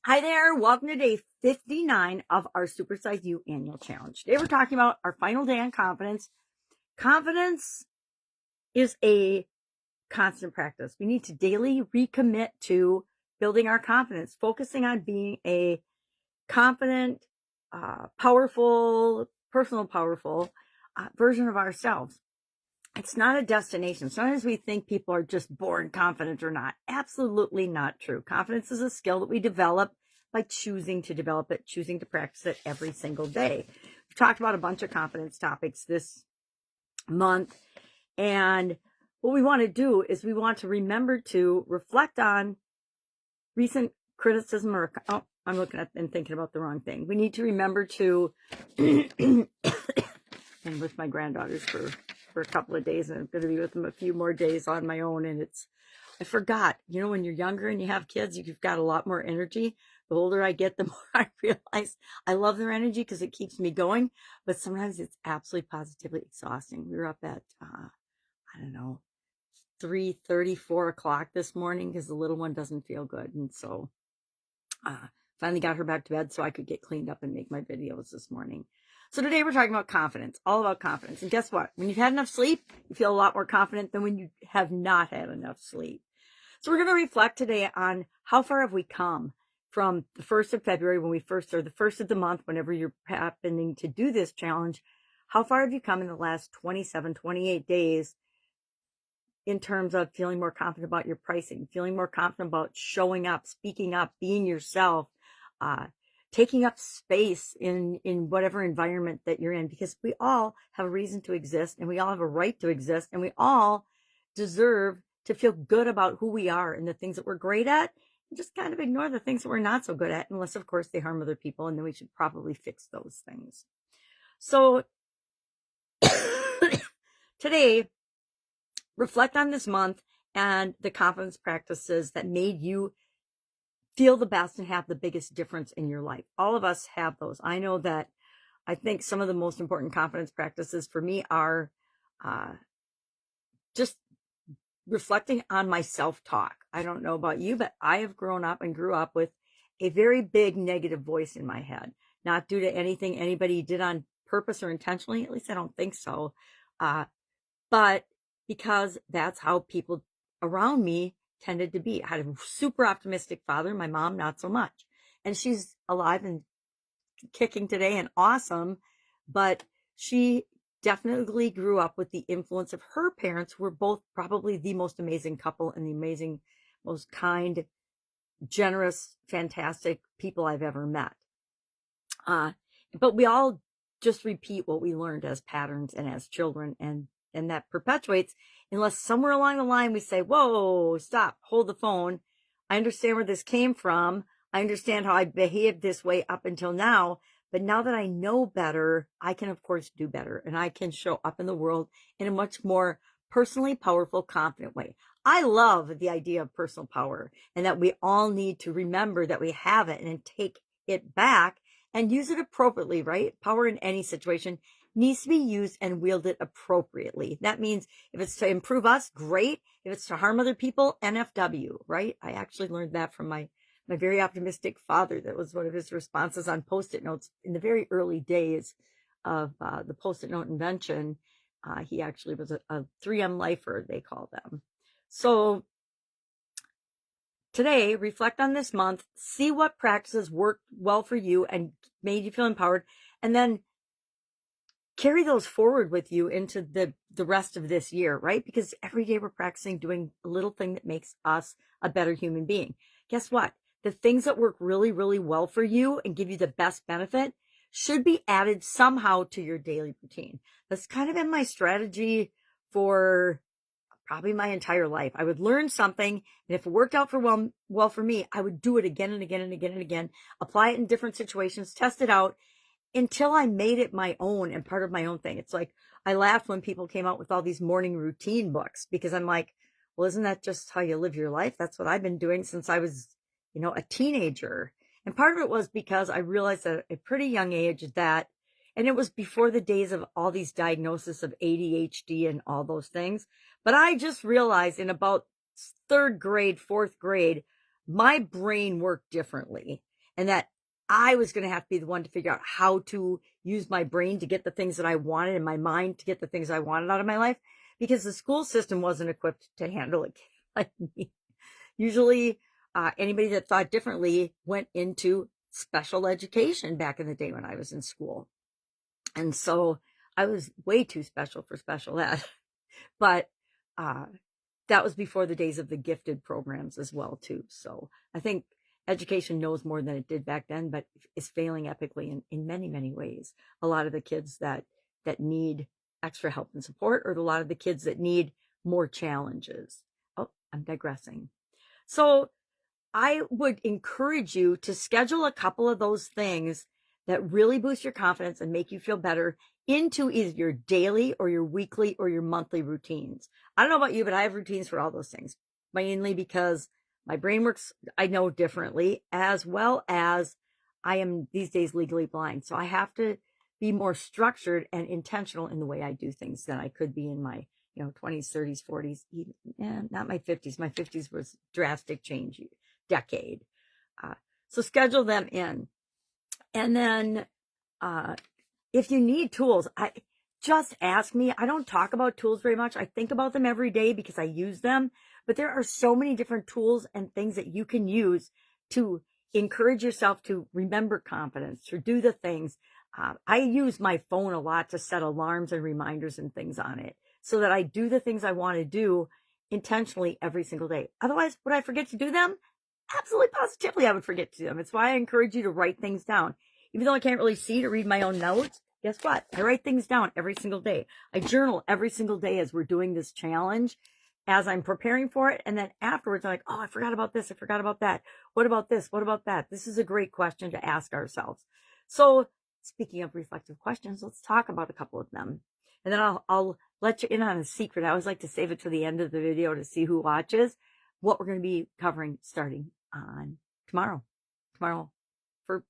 Hi there, welcome to day 59 of our Supersize You annual challenge. Today we're talking about our final day on confidence. Confidence is a constant practice. We need to daily recommit to building our confidence, focusing on being a confident, powerful, powerful version of ourselves. It's not a destination. Sometimes we think people are just born confident or not. Absolutely not true. Confidence is a skill that we develop by choosing to develop it, choosing to practice it every single day. We've talked about a bunch of confidence topics this month. And what we want to do is we want to remember to reflect on recent criticism or, oh, I'm looking at and thinking about the wrong thing. We need to remember to, and with my granddaughters for a couple of days, and I'm going to be with them a few more days on my own. And I forgot, when you're younger and you have kids, you've got a lot more energy. The older I get, the more I realize I love their energy because it keeps me going. But sometimes it's absolutely positively exhausting. We were up at, 3:30, 4 o'clock this morning because the little one doesn't feel good. And so finally got her back to bed so I could get cleaned up and make my videos this morning. So today we're talking about confidence, all about confidence. And guess what? When you've had enough sleep, you feel a lot more confident than when you have not had enough sleep. So we're going to reflect today on how far have we come from the 1st of February when we first, or the 1st of the month, whenever you're happening to do this challenge. How far have you come in the last 27, 28 days in terms of feeling more confident about your pricing, feeling more confident about showing up, speaking up, being yourself, taking up space in whatever environment that you're in, because we all have a reason to exist and we all have a right to exist and we all deserve to feel good about who we are and the things that we're great at, and just kind of ignore the things that we're not so good at, unless of course they harm other people, and then we should probably fix those things. So today, reflect on this month and the confidence practices that made you feel the best and have the biggest difference in your life. All of us have those. I know that I think some of the most important confidence practices for me are just reflecting on my self-talk. I don't know about you, but I have grown up and grew up with a very big negative voice in my head, not due to anything anybody did on purpose or intentionally. At least I don't think so. But because that's how people around me tended to be. I had a super optimistic father. My mom, not so much. And she's alive and kicking today and awesome. But she definitely grew up with the influence of her parents, who were both probably the most amazing couple and the amazing, most kind, generous, fantastic people I've ever met. But we all just repeat what we learned as patterns and as children, and that perpetuates unless somewhere along the line we say, whoa, stop, hold the phone. I understand where this came from. I understand how I behaved this way up until now. But now that I know better, I can, of course, do better. And I can show up in the world in a much more personally powerful, confident way. I love the idea of personal power, and that we all need to remember that we have it and take it back and use it appropriately, right? Power in any situation needs to be used and wielded appropriately. That means if it's to improve us, great. If it's to harm other people, NFW, right? I actually learned that from my very optimistic father. That was one of his responses on Post-it notes in the very early days of the Post-it note invention. He actually was a 3M lifer, they call them. So today, reflect on this month, see what practices worked well for you and made you feel empowered, and then carry those forward with you into the rest of this year, right? Because every day we're practicing doing a little thing that makes us a better human being. Guess what? The things that work really, really well for you and give you the best benefit should be added somehow to your daily routine. That's kind of been my strategy for probably my entire life. I would learn something, and if it worked out well for me, I would do it again and again and again and again, apply it in different situations, test it out, until I made it my own and part of my own thing. It's like, I laughed when people came out with all these morning routine books, because I'm like, well, isn't that just how you live your life? That's what I've been doing since I was, a teenager. And part of it was because I realized at a pretty young age that, and it was before the days of all these diagnoses of ADHD and all those things, but I just realized in about 3rd grade, 4th grade, my brain worked differently. and that I was going to have to be the one to figure out how to use my brain to get the things that I wanted and my mind to get the things I wanted out of my life, because the school system wasn't equipped to handle a kid like me. Usually, anybody that thought differently went into special education back in the day when I was in school. And so I was way too special for special ed. But that was before the days of the gifted programs as well, too. So I think education knows more than it did back then, but is failing epically in many, many ways. A lot of the kids that need extra help and support, or a lot of the kids that need more challenges. Oh, I'm digressing. So I would encourage you to schedule a couple of those things that really boost your confidence and make you feel better into either your daily or your weekly or your monthly routines. I don't know about you, but I have routines for all those things, mainly because my brain works, I know, differently, as well as I am these days legally blind. So I have to be more structured and intentional in the way I do things than I could be in my 20s, 30s, 40s, even, not my 50s. My 50s was drastic change decade. So schedule them in. And then if you need tools, just ask me. I don't talk about tools very much. I think about them every day because I use them. But there are so many different tools and things that you can use to encourage yourself to remember confidence, to do the things. I use my phone a lot to set alarms and reminders and things on it so that I do the things I want to do intentionally every single day. Otherwise, would I forget to do them? Absolutely, positively, I would forget to do them. It's why I encourage you to write things down. Even though I can't really see to read my own notes, guess what? I write things down every single day. I journal every single day as we're doing this challenge, as I'm preparing for it. And then afterwards, I'm like, oh, I forgot about this. I forgot about that. What about this? What about that? This is a great question to ask ourselves. So speaking of reflective questions, let's talk about a couple of them. And then I'll let you in on a secret. I always like to save it to the end of the video to see who watches, what we're going to be covering starting on tomorrow. First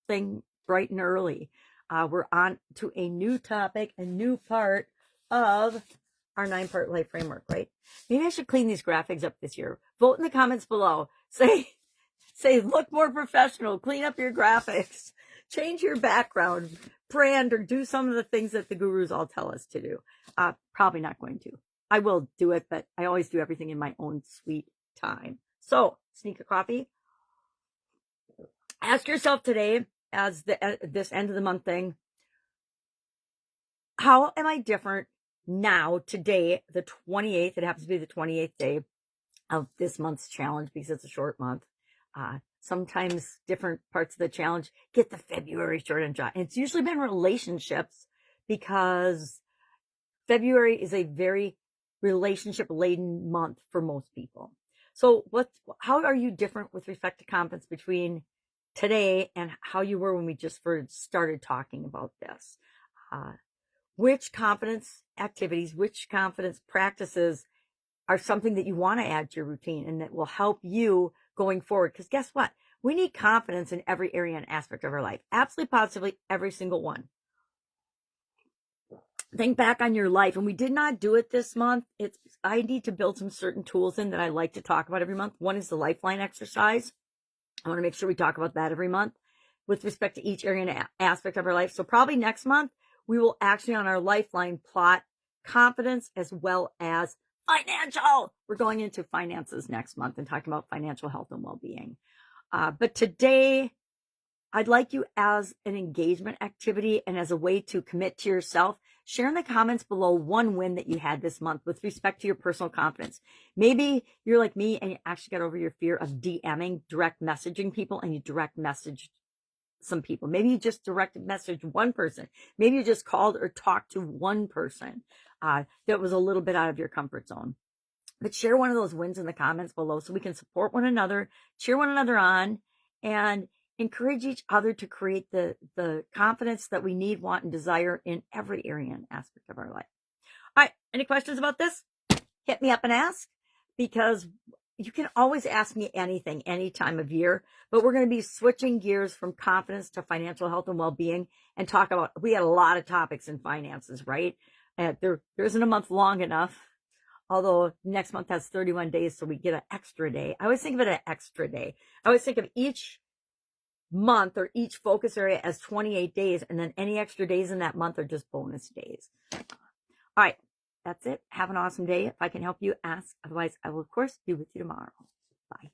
thing, bright and early. We're on to a new topic, a new part of our 9-part life framework, right? Maybe I should clean these graphics up this year. Vote in the comments below. Say, look more professional, clean up your graphics, change your background, brand, or do some of the things that the gurus all tell us to do. Probably not going to. I will do it, but I always do everything in my own sweet time. So, sneak a coffee. Ask yourself today, as this end of the month thing, how am I different now, today, the 28th? It happens to be the 28th day of this month's challenge because it's a short month. Sometimes different parts of the challenge get the February short and dry. And it's usually been relationships, because February is a very relationship-laden month for most people. So how are you different with respect to confidence between today and how you were when we just first started talking about this? Which confidence activities, which confidence practices are something that you want to add to your routine and that will help you going forward? Because guess what? We need confidence in every area and aspect of our life. Absolutely, positively, every single one. Think back on your life, and we did not do it this month. I need to build some certain tools in that I like to talk about every month. One is the lifeline exercise. I want to make sure we talk about that every month with respect to each area and aspect of our life. So probably next month, we will actually on our lifeline plot confidence as well as financial. We're going into finances next month and talking about financial health and well-being. But today, I'd like you, as an engagement activity and as a way to commit to yourself, share in the comments below one win that you had this month with respect to your personal confidence. Maybe you're like me and you actually got over your fear of DMing, direct messaging people, and you direct messaged some people. Maybe you just direct message one person. Maybe you just called or talked to one person that was a little bit out of your comfort zone. But share one of those wins in the comments below so we can support one another, cheer one another on, and encourage each other to create the confidence that we need, want, and desire in every area and aspect of our life. All right, any questions about this? Hit me up and ask, because you can always ask me anything, any time of year, but we're going to be switching gears from confidence to financial health and well-being and talk about, we had a lot of topics in finances, right? There isn't a month long enough, although next month has 31 days, so we get an extra day. I always think of it an extra day. I always think of each month or each focus area as 28 days, and then any extra days in that month are just bonus days. All right, that's it. Have an awesome day. If I can help you, ask. Otherwise, I will, of course, be with you tomorrow. Bye.